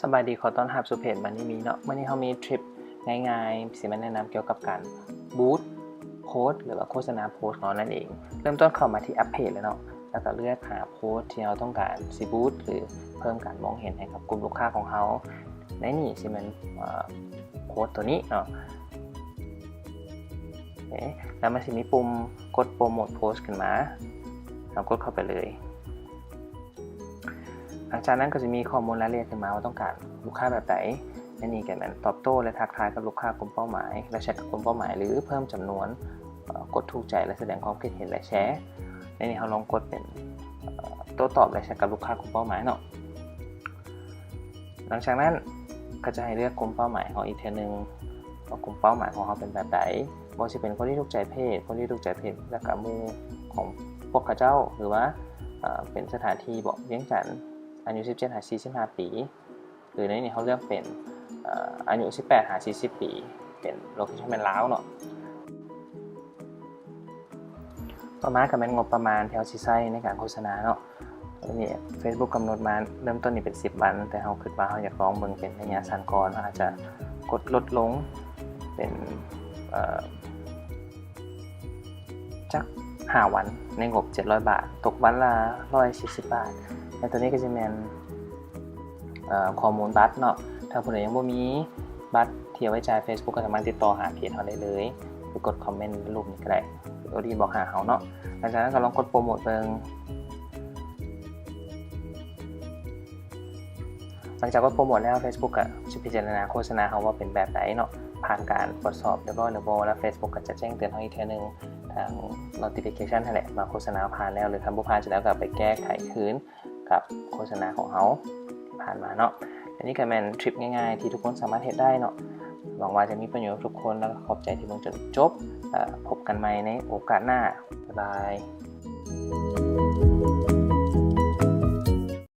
สบายดีขอต้อนรับสู่เพจมันนี่มีเนาะวันนี้เขามีทริปง่ายๆสิมาแนะนำเกี่ยวกับการบูตโพสหรือว่าโฆษณาโพสของเรานั่นเองเริ่มต้นเข้ามาที่แอปเพจเลยเนาะแล้วก็เลือกหาโพสที่เราต้องการสิบูตหรือเพิ่มการมองเห็นให้กับกลุ่มลูกค้าของเขาในนี่สิมันโพสตัวนี้เนาะแล้วมันจะมีปุ่มกดโปรโมทโพสขึ้นมาเรากดเข้าไปเลยหลังจากนั้นก็จะมีข้อมูลรายละเอียดขึ้นมาว่าต้องการลูกค้าแบบไหนในนี้ก็มันตอบโต้และทักทายกับลูกค้ากลุ่มเป้าหมายและแชร์กับกลุ่มเป้าหมายหรือเพิ่มจำนวนกดถูกใจและแสดงความคิดเห็นและแชร์ในนี้เราลองกดเป็นโต้ตอบและแชร์กับลูกค้ากลุ่มเป้าหมายเนาะหลังจากนั้นก็จะให้เลือกกลุ่มเป้าหมายของอีกเทนึงว่ากลุ่มเป้าหมายของเขาเป็นแบบไหนว่าจะเป็นคนที่ถูกใจเพศคนที่ถูกใจเพศและกับมูของพวกเขาเจ้าหรือว่าเป็นสถานที่บอกเลี้ยงจันอายุ17-45 ปีหรือในนี้เขาเลือกเป็นอายุ18-40 ปีเป็นโลเคชั่นเป็นล้าวเนาะประมาณกับเป็นงบประมาณแถวซีไซในการโฆษณาเนาะนี่ Facebook กำหนดมาเริ่มต้นนี่เป็น10 วันแต่เขาคิดว่าเขาอยากลองเบิ่งเป็นระยะสั้นก่อนอาจจะกดลดลงเป็นจัก5 วันในงบ700 บาทตกวันละ140 บาทและตัวนี้ก็จะเป็นข้อมูลบัตรเนาะถ้าผู้ใดยังบ่มีบัตรที่เอาไว้จ่าย Facebook ก็สามารถติดต่อหาเพจเขาได้เลยหรือกดคอมเมนต์รูปนี้ก็ได้โอดีบอกหาเขาเนาะหลังจากนั้นก็ลองกดโปรโมทเบิ่งหลังจากกดโปรโมทแล้ว Facebook ก็จะพิจารณาโฆษณาเขาว่าเป็นแบบไหนเนาะผ่านการตรวจสอบเรียบร้อยแล้วแล้ว Facebook ก็จะแจ้งเตือนเขาอีกทีนึงทาง notification นั่นแหละมาโฆษณาผ่านแล้วหรือทำบ่ผ่านจะแล้วก็ไปแก้ไขคืนกับโฆษณาของเขาผ่านมาเนาะอันนี้ก็เป็นทริปง่ายๆที่ทุกคนสามารถเห็นได้เนาะหวังว่าจะมีประโยชน์ทุกคนแล้วก็ขอบใจที่เบิ่งจนจบพบกันใหม่ในโอกาสหน้าบ๊ายบาย